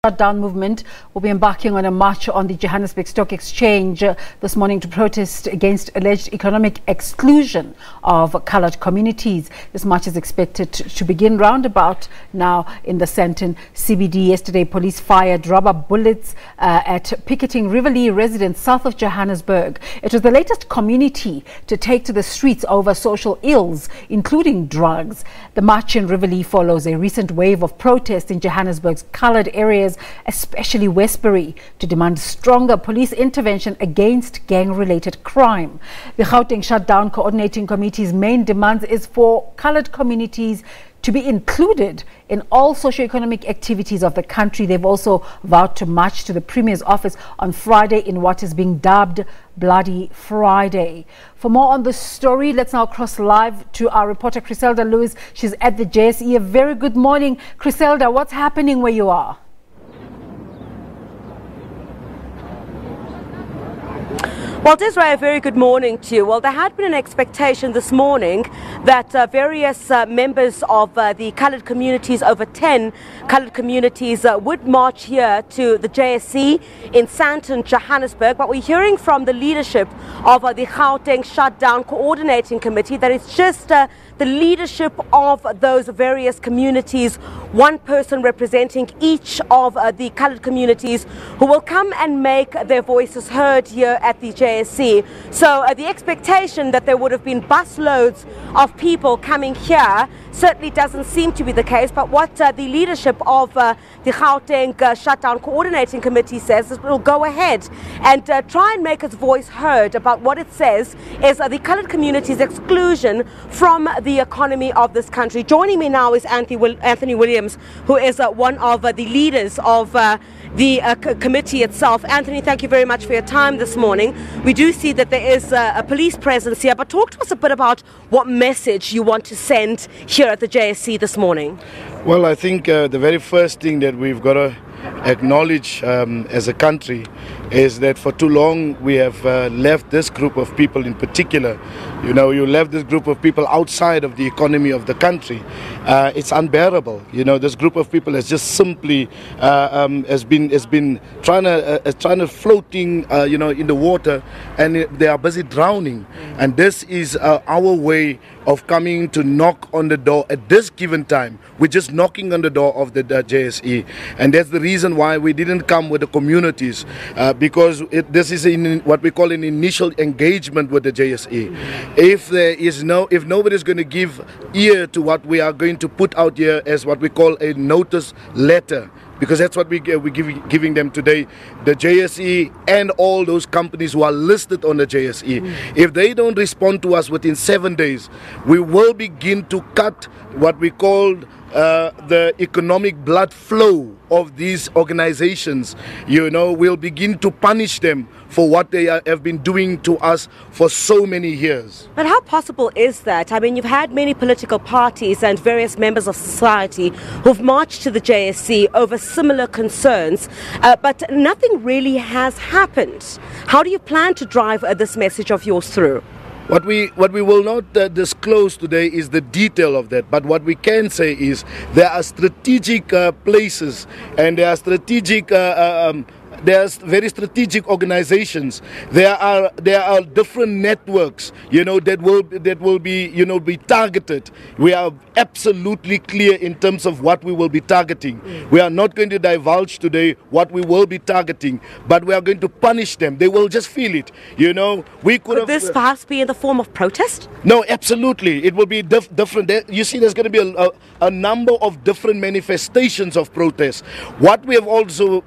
Shutdown movement will be embarking on a march on the Johannesburg Stock Exchange this morning to protest against alleged economic exclusion of coloured communities. This march is expected to begin roundabout now in the Sandton CBD. Yesterday, police fired rubber bullets at picketing Riverlea residents south of Johannesburg. It was the latest community to take to the streets over social ills, including drugs. The march in Riverlea follows a recent wave of protest in Johannesburg's coloured areas, especially Westbury, to demand stronger police intervention against gang-related crime. The Gauteng Shutdown Coordinating Committee's main demands is for coloured communities to be included in all socio-economic activities of the country. They've also vowed to march to the Premier's office on Friday in what is being dubbed Bloody Friday. For more on the story, let's now cross live to our reporter Chriselda Lewis. She's at the JSE. A very good morning, Chriselda. What's happening where you are? Well, Desiree, a very good morning to you. Well, there had been an expectation this morning that various members of the coloured communities, over 10 coloured communities, would march here to the JSE in Sandton, Johannesburg. But we're hearing from the leadership of the Gauteng Shutdown Coordinating Committee that it's just the leadership of those various communities, one person representing each of the coloured communities, who will come and make their voices heard here at the JSE. So the expectation that there would have been busloads of people coming here certainly doesn't seem to be the case. But what the leadership of the Gauteng Shutdown Coordinating Committee says is it will go ahead and try and make its voice heard about what it says is the coloured community's exclusion from the economy of this country. Joining me now is Anthony Williams, who is one of the leaders of the committee itself. Anthony, thank you very much for your time this morning. We do see that there is a police presence here, but talk to us a bit about what message you want to send here at the JSE this morning. Well, I think the very first thing that we've got to acknowledge as a country is that for too long we have left this group of people in particular. You left this group of people outside of the economy of the country. It's unbearable. This group of people has just simply has been trying to floating in the water, and they are busy drowning. And this is our way of coming to knock on the door at this given time. We're just knocking on the door of the JSE, and that's the reason why we didn't come with the communities, because this is in what we call an initial engagement with the JSE. If nobody's going to give ear to what we are going to put out here as what we call a notice letter, because that's what we're giving them today, the JSE and all those companies who are listed on the JSE. If they don't respond to us within 7 days, we will begin to cut what we call the economic blood flow of these organizations. We'll begin to punish them for what they have been doing to us for so many years. But how possible is that? I mean, you've had many political parties and various members of society who've marched to the JSE over similar concerns, but nothing really has happened. How do you plan to drive this message of yours through? What we will not disclose today is the detail of that, but what we can say is there are strategic places, and there are strategic there's very strategic organizations. There are different networks, that will be targeted. We are absolutely clear in terms of what we will be targeting. We are not going to divulge today what we will be targeting, but we are going to punish them. They will just feel it. Could this perhaps be in the form of protest? No, absolutely. It will be different. You see, there's going to be a number of different manifestations of protest. What we have also,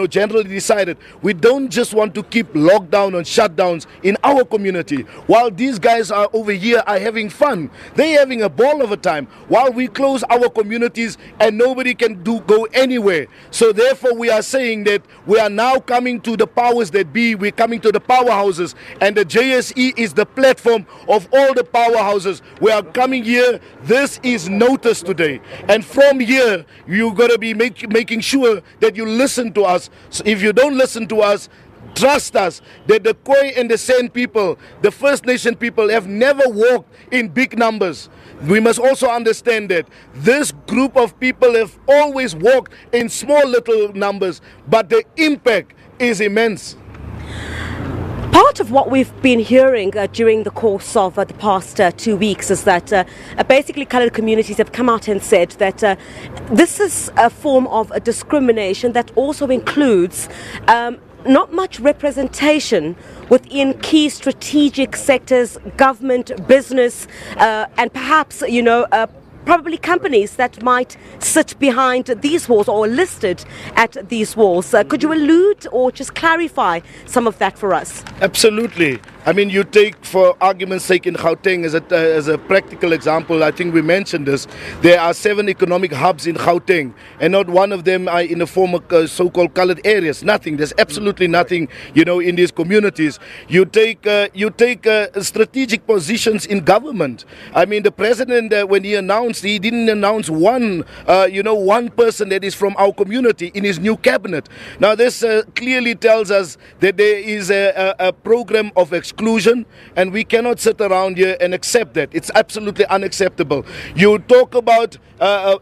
generally decided, we don't just want to keep lockdown and shutdowns in our community. While these guys are over here are having fun, they're having a ball of a time, while we close our communities and nobody can go anywhere. So therefore we are saying that we are now coming to the powers that be, we're coming to the powerhouses, and the JSE is the platform of all the powerhouses. We are coming here. This is notice today, and from here you've got to be making sure that you listen to us. So if you don't listen to us, trust us that the Khoi and the San people, the First Nation people, have never walked in big numbers. We must also understand that this group of people have always walked in small little numbers, but the impact is immense. Part of what we've been hearing during the course of the past 2 weeks is that basically coloured communities have come out and said that this is a form of discrimination that also includes not much representation within key strategic sectors, government, business, and perhaps, probably companies that might sit behind these walls or listed at these walls. Could you allude or just clarify some of that for us? Absolutely. I mean, you take, for argument's sake, in Gauteng as a practical example, I think we mentioned this. There are 7 economic hubs in Gauteng, and not one of them are in the former so-called coloured areas. Nothing. There's absolutely nothing, in these communities. You take strategic positions in government. I mean, the president, when he announced, he didn't announce one person that is from our community in his new cabinet. Now, this clearly tells us that there is a program of exclusion, and we cannot sit around here and accept that. It's absolutely unacceptable. You talk about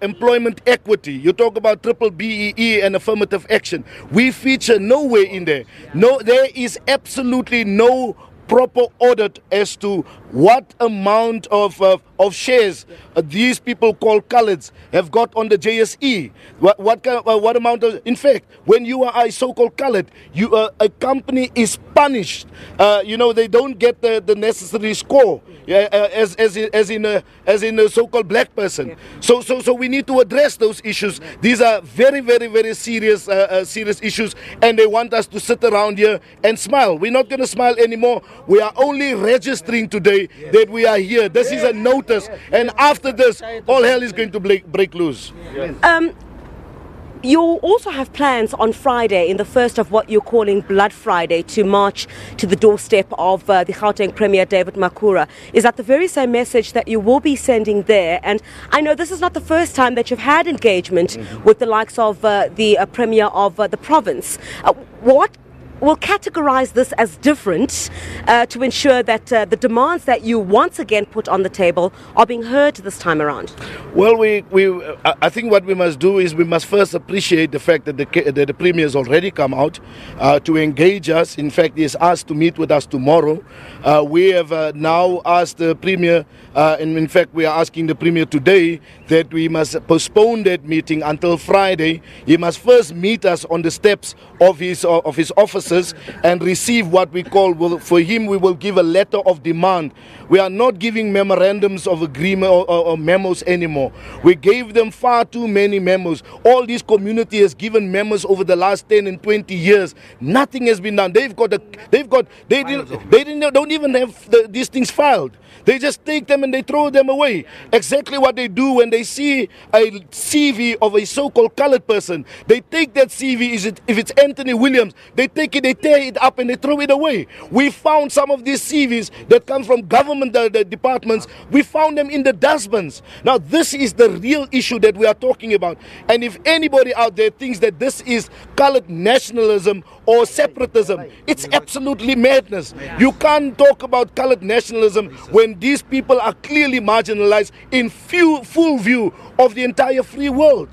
employment equity, you talk about triple BEE and affirmative action. We feature nowhere in there. No, there is absolutely no proper audit as to what amount of shares these people called coloureds have got on the JSE. What amount of, in fact, when you are a so-called coloured, a company is punished. They don't get the necessary score as in a so-called black person. So we need to address those issues. These are very, very, very serious issues, and they want us to sit around here and smile. We're not going to smile anymore. We are only registering today that we are here. This is a notice, and after this, all hell is going to break loose. You also have plans on Friday, in the first of what you're calling Blood Friday, to march to the doorstep of the Gauteng Premier David Makhura. Is that the very same message that you will be sending there? And I know this is not the first time that you've had engagement with the likes of the Premier of the province. What will categorize this as different to ensure that the demands that you once again put on the table are being heard this time around? Well, I think what we must do is we must first appreciate the fact that the Premier has already come out to engage us. In fact, he has asked to meet with us tomorrow. We have now asked the Premier, and in fact we are asking the Premier today, that we must postpone that meeting until Friday. He must first meet us on the steps of his offices and receive what we call, for him we will give a letter of demand. We are not giving memorandums of agreement or memos anymore. We gave them far too many memos. All this community has given memos over the last 10 and 20 years. Nothing has been done. They don't even have these things filed. They just take them and they throw them away. Exactly what they do when they see a CV of a so-called coloured person. They take that CV, if it's Anthony Williams, they take it, they tear it up and they throw it away. We found some of these CVs that come from government departments. We found them in the dustbins. Now this is the real issue that we are talking about. And if anybody out there thinks that this is coloured nationalism or separatism, it's absolutely madness. You can't talk about coloured nationalism when these people are clearly marginalized in full view of the entire free world.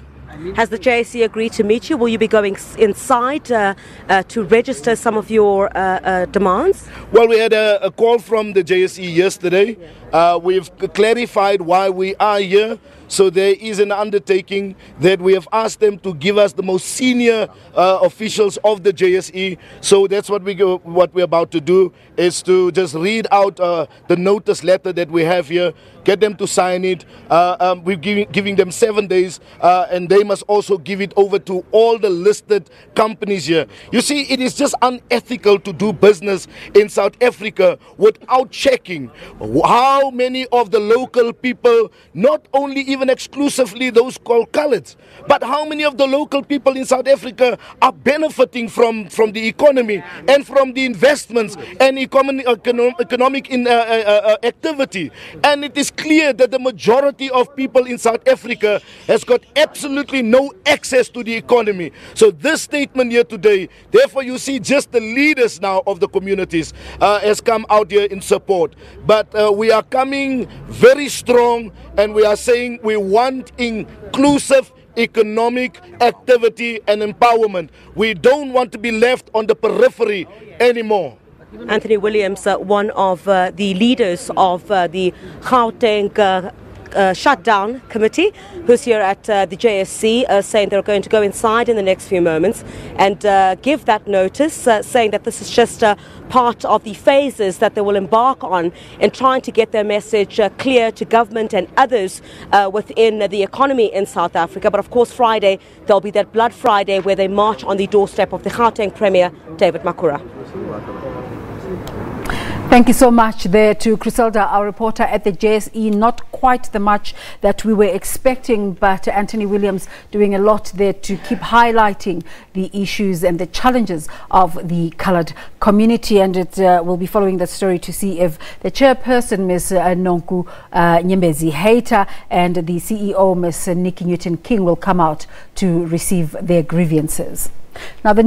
Has the JSE agreed to meet you? Will you be going inside to register some of your demands? Well, we had a call from the JSE yesterday. We've clarified why we are here. So there is an undertaking that we have asked them to give us the most senior officials of the JSE. So that's what we're about to do, is to just read out the notice letter that we have here, get them to sign it. We're giving them 7 days, and they must also give it over to all the listed companies here. You see, it is just unethical to do business in South Africa without checking how many of the local people, not only even exclusively those called coloureds, but how many of the local people in South Africa are benefiting from the economy and from the investments and economic activity. And it is clear that the majority of people in South Africa has got absolutely simply no access to the economy. So this statement here today, therefore you see just the leaders now of the communities has come out here in support. But we are coming very strong, and we are saying we want inclusive economic activity and empowerment. We don't want to be left on the periphery anymore. Anthony Williams, one of the leaders of the Gauteng Shutdown Committee, who's here at the JSE, saying they're going to go inside in the next few moments and give that notice, saying that this is just part of the phases that they will embark on in trying to get their message clear to government and others within the economy in South Africa. But of course, Friday, there'll be that Blood Friday where they march on the doorstep of the Gauteng Premier, David Makura. Thank you so much there to Chriselda, our reporter at the JSE. Not quite the much that we were expecting, but Anthony Williams doing a lot there to keep highlighting the issues and the challenges of the coloured community. And it will be following that story to see if the chairperson, Ms. Nonku Nyembezi Hater, and the CEO, Ms. Nikki Newton King, will come out to receive their grievances. Now, the